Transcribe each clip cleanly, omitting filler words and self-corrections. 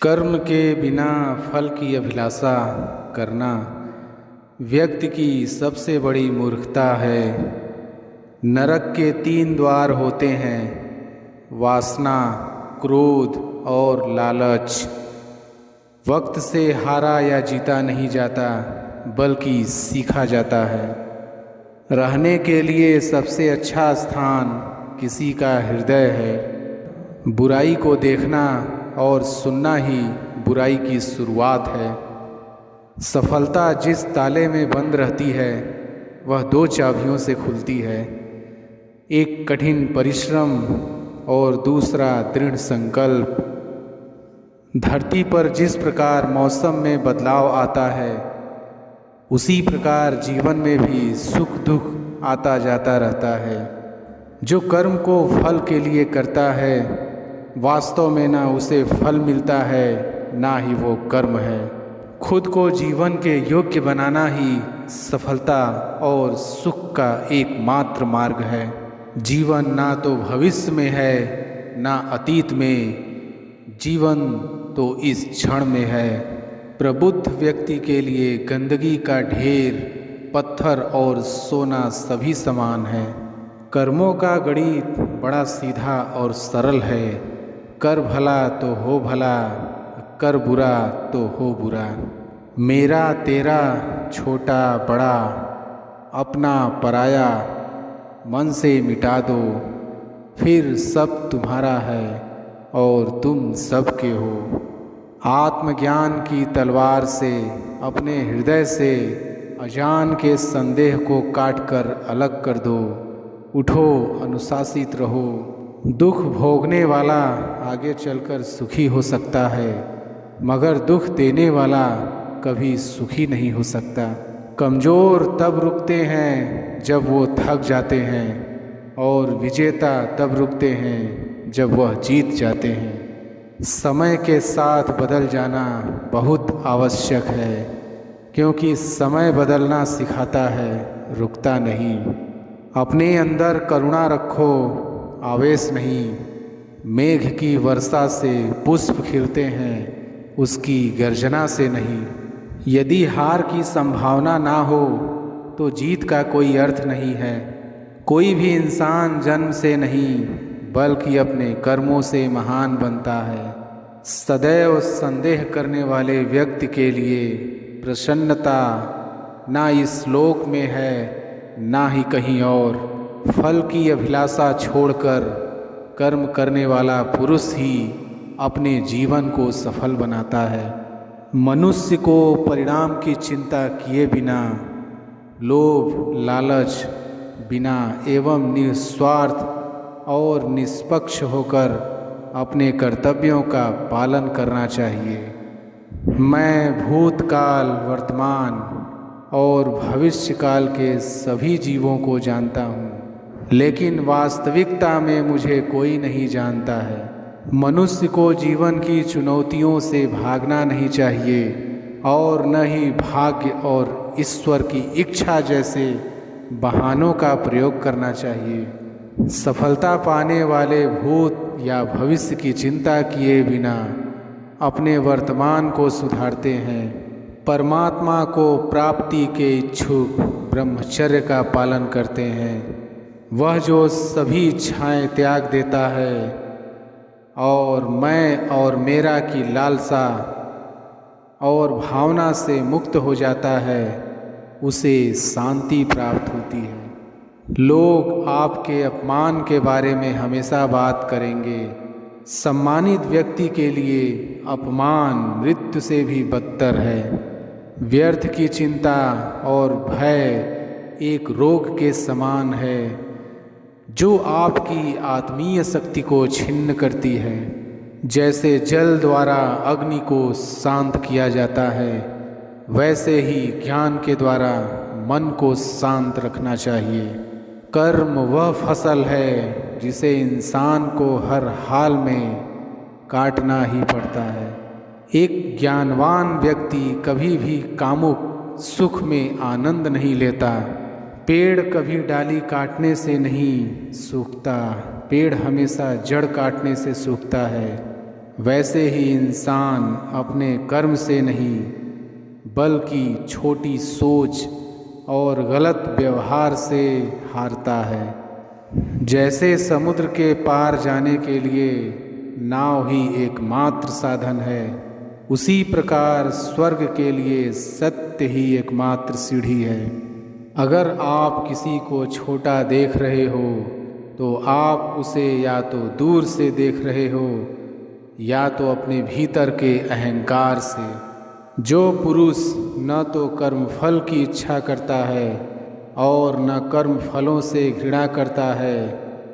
कर्म के बिना फल की अभिलाषा करना व्यक्ति की सबसे बड़ी मूर्खता है। नरक के 3 द्वार होते हैं, वासना, क्रोध और लालच। वक्त से हारा या जीता नहीं जाता, बल्कि सीखा जाता है। रहने के लिए सबसे अच्छा स्थान किसी का हृदय है। बुराई को देखना और सुनना ही बुराई की शुरुआत है। सफलता जिस ताले में बंद रहती है वह 2 चाबियों से खुलती है, एक कठिन परिश्रम और दूसरा दृढ़ संकल्प। धरती पर जिस प्रकार मौसम में बदलाव आता है, उसी प्रकार जीवन में भी सुख दुख आता जाता रहता है। जो कर्म को फल के लिए करता है, वास्तव में ना उसे फल मिलता है, ना ही वो कर्म है। खुद को जीवन के योग्य बनाना ही सफलता और सुख का एकमात्र मार्ग है। जीवन ना तो भविष्य में है, ना अतीत में, जीवन तो इस क्षण में है। प्रबुद्ध व्यक्ति के लिए गंदगी का ढेर, पत्थर और सोना सभी समान है। कर्मों का गणित बड़ा सीधा और सरल है। कर भला तो हो भला, कर बुरा तो हो बुरा। मेरा तेरा, छोटा बड़ा, अपना पराया मन से मिटा दो, फिर सब तुम्हारा है और तुम सब के हो। आत्मज्ञान की तलवार से अपने हृदय से अजान के संदेह को काटकर अलग कर दो। उठो, अनुशासित रहो। दुख भोगने वाला आगे चलकर सुखी हो सकता है, मगर दुख देने वाला कभी सुखी नहीं हो सकता। कमज़ोर तब रुकते हैं जब वो थक जाते हैं, और विजेता तब रुकते हैं जब वह जीत जाते हैं। समय के साथ बदल जाना बहुत आवश्यक है, क्योंकि समय बदलना सिखाता है, रुकता नहीं। अपने अंदर करुणा रखो, आवेश नहीं। मेघ की वर्षा से पुष्प खिलते हैं, उसकी गर्जना से नहीं। यदि हार की संभावना ना हो तो जीत का कोई अर्थ नहीं है। कोई भी इंसान जन्म से नहीं, बल्कि अपने कर्मों से महान बनता है। सदैव संदेह करने वाले व्यक्ति के लिए प्रसन्नता ना इस लोक में है, ना ही कहीं और। फल की अभिलाषा छोड़कर कर्म करने वाला पुरुष ही अपने जीवन को सफल बनाता है। मनुष्य को परिणाम की चिंता किए बिना, लोभ लालच बिना एवं निस्वार्थ और निष्पक्ष होकर अपने कर्तव्यों का पालन करना चाहिए। मैं भूतकाल, वर्तमान और भविष्यकाल के सभी जीवों को जानता हूँ, लेकिन वास्तविकता में मुझे कोई नहीं जानता है। मनुष्य को जीवन की चुनौतियों से भागना नहीं चाहिए, और न ही भाग्य और ईश्वर की इच्छा जैसे बहानों का प्रयोग करना चाहिए। सफलता पाने वाले भूत या भविष्य की चिंता किए बिना अपने वर्तमान को सुधारते हैं। परमात्मा को प्राप्ति के इच्छुक ब्रह्मचर्य का पालन करते हैं। वह जो सभी इच्छाएं त्याग देता है और मैं और मेरा की लालसा और भावना से मुक्त हो जाता है, उसे शांति प्राप्त होती है। लोग आपके अपमान के बारे में हमेशा बात करेंगे। सम्मानित व्यक्ति के लिए अपमान मृत्यु से भी बदतर है। व्यर्थ की चिंता और भय एक रोग के समान है, जो आपकी आत्मीय शक्ति को छिन्न करती है। जैसे जल द्वारा अग्नि को शांत किया जाता है, वैसे ही ज्ञान के द्वारा मन को शांत रखना चाहिए। कर्म वह फसल है जिसे इंसान को हर हाल में काटना ही पड़ता है। एक ज्ञानवान व्यक्ति कभी भी कामुक सुख में आनंद नहीं लेता। पेड़ कभी डाली काटने से नहीं सूखता, पेड़ हमेशा जड़ काटने से सूखता है। वैसे ही इंसान अपने कर्म से नहीं बल्कि छोटी सोच और गलत व्यवहार से हारता है। जैसे समुद्र के पार जाने के लिए नाव ही एकमात्र साधन है, उसी प्रकार स्वर्ग के लिए सत्य ही एकमात्र सीढ़ी है। अगर आप किसी को छोटा देख रहे हो तो आप उसे या तो दूर से देख रहे हो या तो अपने भीतर के अहंकार से। जो पुरुष न तो कर्मफल की इच्छा करता है और न कर्म फलों से घृणा करता है,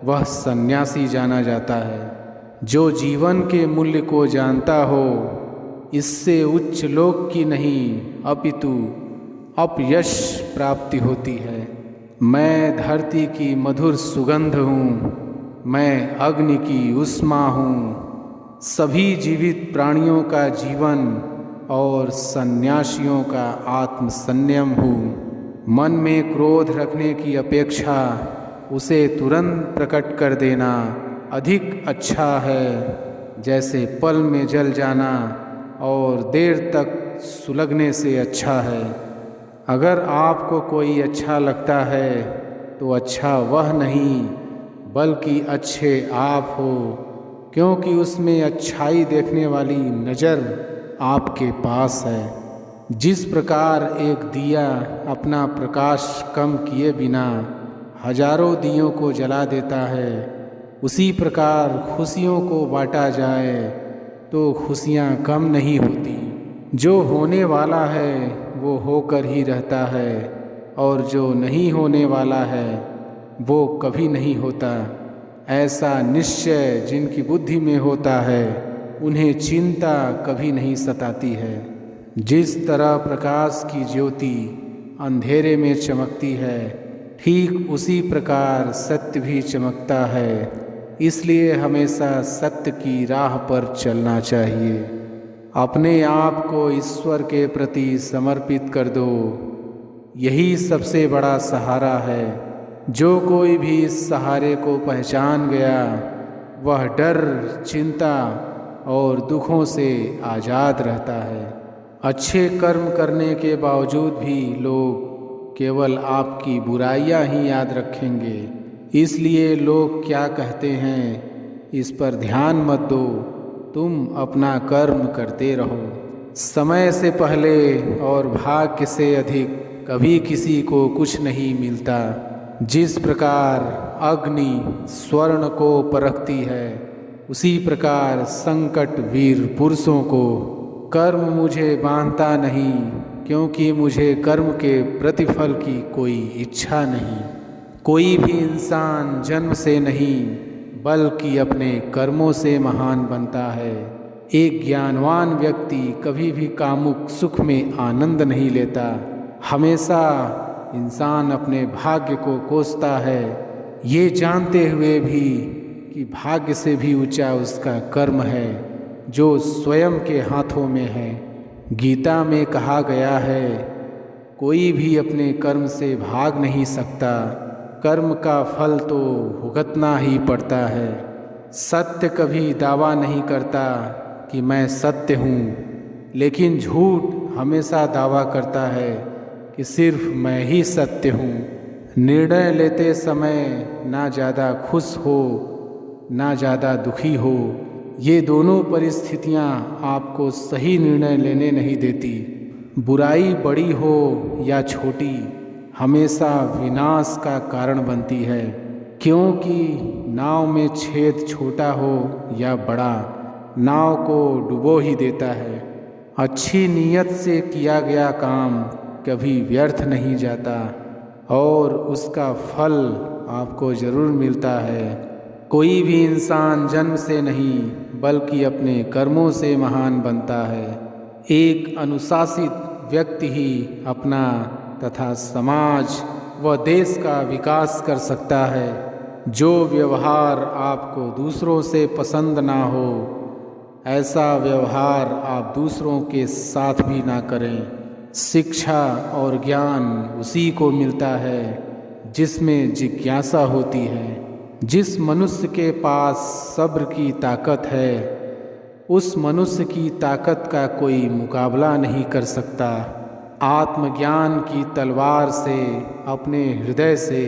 वह सन्यासी जाना जाता है। जो जीवन के मूल्य को जानता हो, इससे उच्च लोक की नहीं अपितु अपयश प्राप्ति होती है। मैं धरती की मधुर सुगंध हूँ, मैं अग्नि की उष्मा हूँ, सभी जीवित प्राणियों का जीवन और सन्यासियों का आत्म संयम हूँ। मन में क्रोध रखने की अपेक्षा उसे तुरंत प्रकट कर देना अधिक अच्छा है, जैसे पल में जल जाना और देर तक सुलगने से अच्छा है। अगर आपको कोई अच्छा लगता है तो अच्छा वह नहीं बल्कि अच्छे आप हो, क्योंकि उसमें अच्छाई देखने वाली नज़र आपके पास है। जिस प्रकार एक दिया अपना प्रकाश कम किए बिना हजारों दियों को जला देता है, उसी प्रकार खुशियों को बांटा जाए तो खुशियाँ कम नहीं होती। जो होने वाला है वो होकर ही रहता है और जो नहीं होने वाला है वो कभी नहीं होता। ऐसा निश्चय जिनकी बुद्धि में होता है, उन्हें चिंता कभी नहीं सताती है। जिस तरह प्रकाश की ज्योति अंधेरे में चमकती है, ठीक उसी प्रकार सत्य भी चमकता है। इसलिए हमेशा सत्य की राह पर चलना चाहिए। अपने आप को ईश्वर के प्रति समर्पित कर दो, यही सबसे बड़ा सहारा है। जो कोई भी इस सहारे को पहचान गया, वह डर, चिंता और दुखों से आज़ाद रहता है। अच्छे कर्म करने के बावजूद भी लोग केवल आपकी बुराइयां ही याद रखेंगे। इसलिए लोग क्या कहते हैं, इस पर ध्यान मत दो, तुम अपना कर्म करते रहो। समय से पहले और भाग्य से अधिक कभी किसी को कुछ नहीं मिलता। जिस प्रकार अग्नि स्वर्ण को परखती है, उसी प्रकार संकट वीर पुरुषों को। कर्म मुझे बांधता नहीं, क्योंकि मुझे कर्म के प्रतिफल की कोई इच्छा नहीं। कोई भी इंसान जन्म से नहीं बल्कि अपने कर्मों से महान बनता है। एक ज्ञानवान व्यक्ति कभी भी कामुक सुख में आनंद नहीं लेता। हमेशा इंसान अपने भाग्य को कोसता है, ये जानते हुए भी कि भाग्य से भी ऊंचा उसका कर्म है जो स्वयं के हाथों में है। गीता में कहा गया है, कोई भी अपने कर्म से भाग नहीं सकता, कर्म का फल तो भुगतना ही पड़ता है। सत्य कभी दावा नहीं करता कि मैं सत्य हूँ, लेकिन झूठ हमेशा दावा करता है कि सिर्फ मैं ही सत्य हूँ। निर्णय लेते समय ना ज़्यादा खुश हो ना ज़्यादा दुखी हो, ये दोनों परिस्थितियाँ आपको सही निर्णय लेने नहीं देती। बुराई बड़ी हो या छोटी, हमेशा विनाश का कारण बनती है, क्योंकि नाव में छेद छोटा हो या बड़ा, नाव को डुबो ही देता है। अच्छी नीयत से किया गया काम कभी व्यर्थ नहीं जाता और उसका फल आपको ज़रूर मिलता है। कोई भी इंसान जन्म से नहीं बल्कि अपने कर्मों से महान बनता है। एक अनुशासित व्यक्ति ही अपना तथा समाज व देश का विकास कर सकता है। जो व्यवहार आपको दूसरों से पसंद ना हो, ऐसा व्यवहार आप दूसरों के साथ भी ना करें। शिक्षा और ज्ञान उसी को मिलता है जिसमें जिज्ञासा होती है। जिस मनुष्य के पास सब्र की ताकत है, उस मनुष्य की ताकत का कोई मुकाबला नहीं कर सकता। आत्मज्ञान की तलवार से अपने हृदय से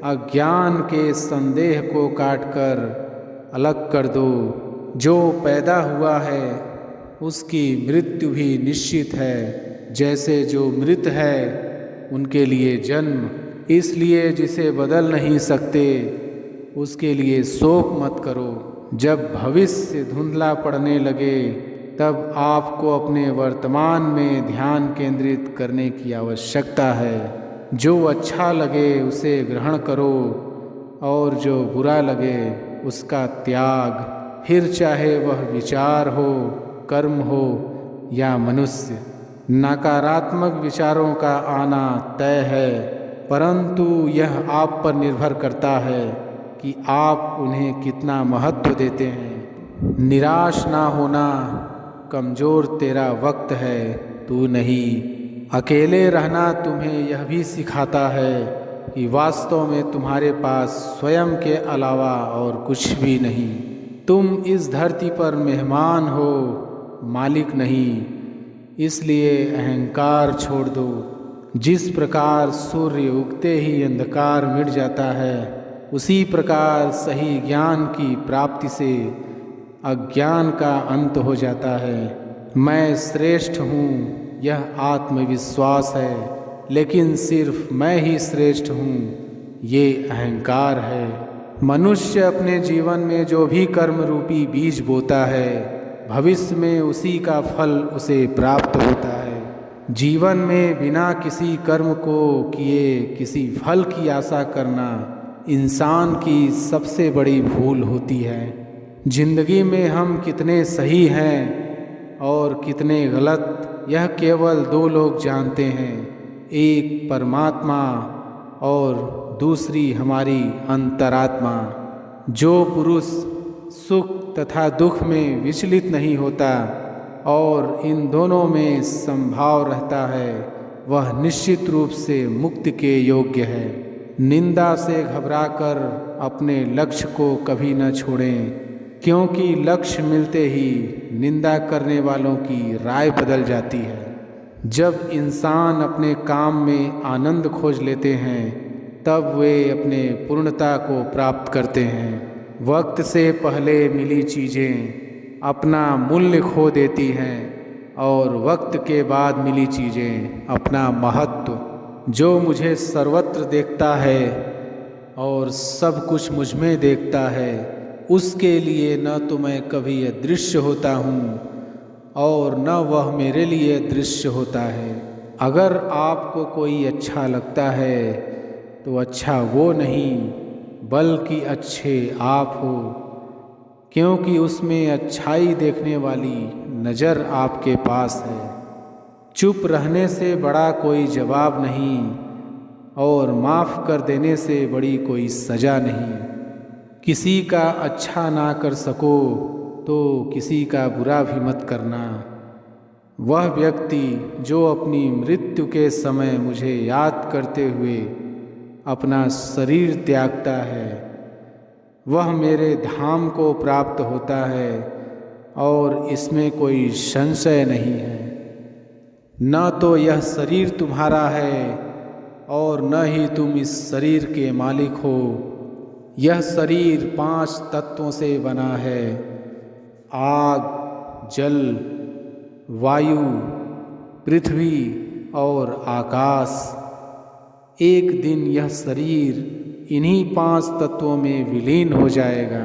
अज्ञान के संदेह को काटकर अलग कर दो। जो पैदा हुआ है उसकी मृत्यु भी निश्चित है, जैसे जो मृत है उनके लिए जन्म। इसलिए जिसे बदल नहीं सकते उसके लिए शोक मत करो। जब भविष्य धुंधला पड़ने लगे तब आपको अपने वर्तमान में ध्यान केंद्रित करने की आवश्यकता है। जो अच्छा लगे उसे ग्रहण करो और जो बुरा लगे उसका त्याग। फिर चाहे वह विचार हो, कर्म हो या मनुष्य। नकारात्मक विचारों का आना तय है, परंतु यह आप पर निर्भर करता है कि आप उन्हें कितना महत्व देते हैं। निराश ना होना, कमज़ोर तेरा वक्त है, तू नहीं। अकेले रहना तुम्हें यह भी सिखाता है कि वास्तव में तुम्हारे पास स्वयं के अलावा और कुछ भी नहीं। तुम इस धरती पर मेहमान हो, मालिक नहीं। इसलिए अहंकार छोड़ दो। जिस प्रकार सूर्य उगते ही अंधकार मिट जाता है, उसी प्रकार सही ज्ञान की प्राप्ति से अज्ञान का अंत हो जाता है। मैं श्रेष्ठ हूँ, यह आत्मविश्वास है, लेकिन सिर्फ मैं ही श्रेष्ठ हूँ, ये अहंकार है। मनुष्य अपने जीवन में जो भी कर्म रूपी बीज बोता है, भविष्य में उसी का फल उसे प्राप्त होता है। जीवन में बिना किसी कर्म को किए किसी फल की आशा करना इंसान की सबसे बड़ी भूल होती है। जिंदगी में हम कितने सही हैं और कितने गलत, यह केवल दो लोग जानते हैं। एक परमात्मा और दूसरी हमारी अंतरात्मा। जो पुरुष सुख तथा दुख में विचलित नहीं होता और इन दोनों में संभाव रहता है, वह निश्चित रूप से मुक्ति के योग्य है। निंदा से घबराकर अपने लक्ष्य को कभी न छोड़ें, क्योंकि लक्ष्य मिलते ही निंदा करने वालों की राय बदल जाती है। जब इंसान अपने काम में आनंद खोज लेते हैं, तब वे अपने पूर्णता को प्राप्त करते हैं। वक्त से पहले मिली चीज़ें अपना मूल्य खो देती हैं और वक्त के बाद मिली चीज़ें अपना महत्व। जो मुझे सर्वत्र देखता है और सब कुछ मुझ में देखता है, उसके लिए न तो मैं कभी अदृश्य होता हूँ और न वह मेरे मेरे लिए दृश्य होता है। अगर आपको कोई अच्छा लगता है तो अच्छा वो नहीं बल्कि अच्छे आप हो, क्योंकि उसमें अच्छाई देखने वाली नज़र आपके पास है। चुप रहने से बड़ा कोई जवाब नहीं और माफ़ कर देने से बड़ी कोई सज़ा नहीं। किसी का अच्छा ना कर सको तो किसी का बुरा भी मत करना। वह व्यक्ति जो अपनी मृत्यु के समय मुझे याद करते हुए अपना शरीर त्यागता है, वह मेरे धाम को प्राप्त होता है और इसमें कोई संशय नहीं है। न तो यह शरीर तुम्हारा है और न ही तुम इस शरीर के मालिक हो। यह शरीर 5 तत्वों से बना है: आग, जल, वायु, पृथ्वी और आकाश। एक दिन यह शरीर इन्हीं 5 तत्वों में विलीन हो जाएगा।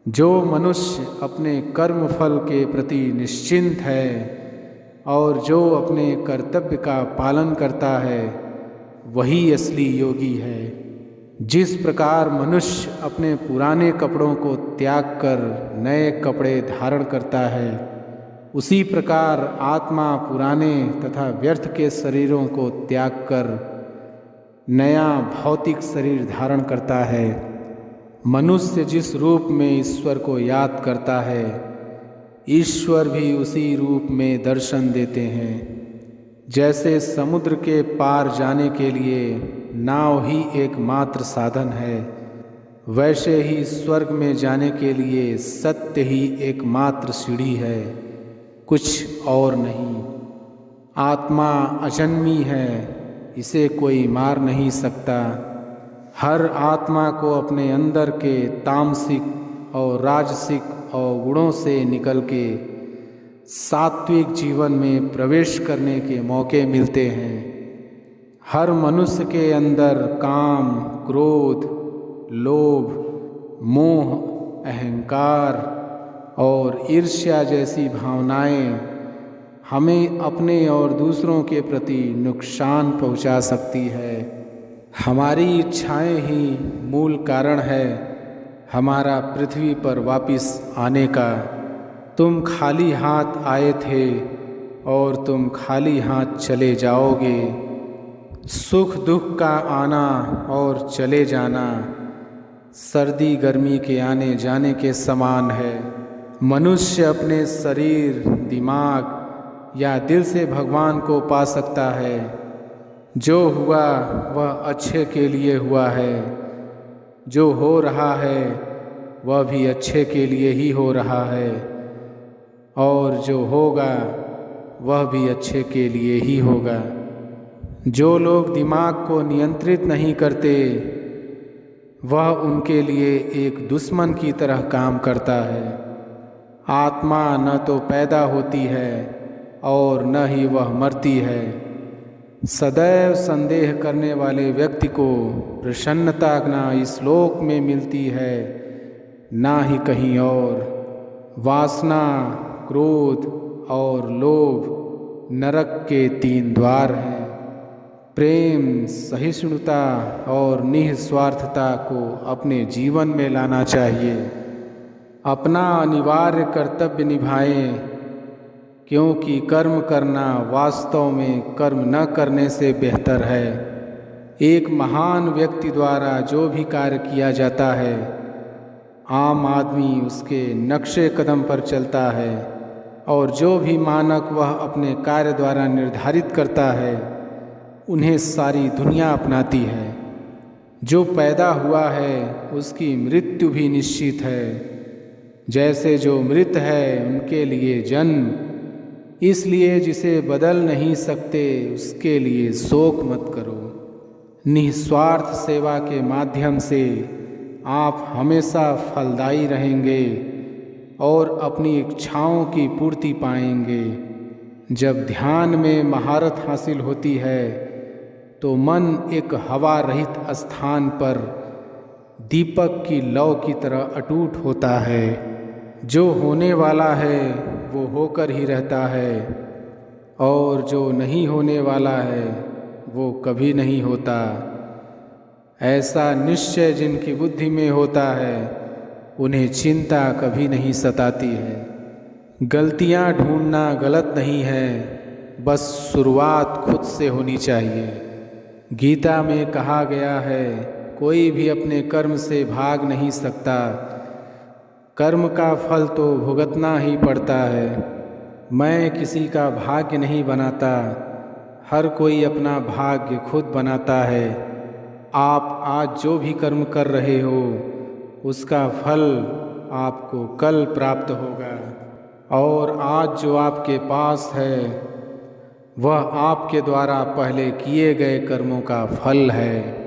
जो मनुष्य अपने कर्म फल के प्रति निश्चिंत है और जो अपने कर्तव्य का पालन करता है, वही असली योगी है। जिस प्रकार मनुष्य अपने पुराने कपड़ों को त्याग कर नए कपड़े धारण करता है, उसी प्रकार आत्मा पुराने तथा व्यर्थ के शरीरों को त्याग कर नया भौतिक शरीर धारण करता है। मनुष्य जिस रूप में ईश्वर को याद करता है, ईश्वर भी उसी रूप में दर्शन देते हैं। जैसे समुद्र के पार जाने के लिए नाव ही एकमात्र साधन है, वैसे ही स्वर्ग में जाने के लिए सत्य ही एकमात्र सीढ़ी है, कुछ और नहीं। आत्मा अजन्मी है, इसे कोई मार नहीं सकता। हर आत्मा को अपने अंदर के तामसिक और राजसिक और गुणों से निकल के सात्विक जीवन में प्रवेश करने के मौके मिलते हैं। हर मनुष्य के अंदर काम, क्रोध, लोभ, मोह, अहंकार और ईर्ष्या जैसी भावनाएं हमें अपने और दूसरों के प्रति नुकसान पहुंचा सकती है। हमारी इच्छाएं ही मूल कारण है हमारा पृथ्वी पर वापस आने का। तुम खाली हाथ आए थे और तुम खाली हाथ चले जाओगे। सुख दुख का आना और चले जाना सर्दी गर्मी के आने जाने के समान है। मनुष्य अपने शरीर, दिमाग या दिल से भगवान को पा सकता है। जो हुआ वह अच्छे के लिए हुआ है, जो हो रहा है वह भी अच्छे के लिए ही हो रहा है, और जो होगा वह भी अच्छे के लिए ही होगा। जो लोग दिमाग को नियंत्रित नहीं करते वह उनके लिए एक दुश्मन की तरह काम करता है। आत्मा न तो पैदा होती है और न ही वह मरती है। सदैव संदेह करने वाले व्यक्ति को प्रसन्नता ना इस लोक में मिलती है ना ही कहीं और। वासना, क्रोध और लोभ नरक के 3 द्वार हैं। प्रेम, सहिष्णुता और निस्वार्थता को अपने जीवन में लाना चाहिए। अपना अनिवार्य कर्तव्य निभाएं, क्योंकि कर्म करना वास्तव में कर्म न करने से बेहतर है। एक महान व्यक्ति द्वारा जो भी कार्य किया जाता है, आम आदमी उसके नक्शे कदम पर चलता है, और जो भी मानक वह अपने कार्य द्वारा निर्धारित करता है उन्हें सारी दुनिया अपनाती है। जो पैदा हुआ है उसकी मृत्यु भी निश्चित है। जैसे जो मृत है उनके लिए जन्म, इसलिए जिसे बदल नहीं सकते उसके लिए शोक मत करो। निस्वार्थ सेवा के माध्यम से आप हमेशा फलदायी रहेंगे और अपनी इच्छाओं की पूर्ति पाएंगे। जब ध्यान में महारत हासिल होती है तो मन एक हवा रहित स्थान पर दीपक की लौ की तरह अटूट होता है। जो होने वाला है वो होकर ही रहता है, और जो नहीं होने वाला है वो कभी नहीं होता। ऐसा निश्चय जिनकी बुद्धि में होता है उन्हें चिंता कभी नहीं सताती है। गलतियां ढूंढना गलत नहीं है, बस शुरुआत खुद से होनी चाहिए। गीता में कहा गया है, कोई भी अपने कर्म से भाग नहीं सकता। कर्म का फल तो भुगतना ही पड़ता है। मैं किसी का भाग्य नहीं बनाता, हर कोई अपना भाग्य खुद बनाता है। आप आज जो भी कर्म कर रहे हो उसका फल आपको कल प्राप्त होगा, और आज जो आपके पास है वह आपके द्वारा पहले किए गए कर्मों का फल है।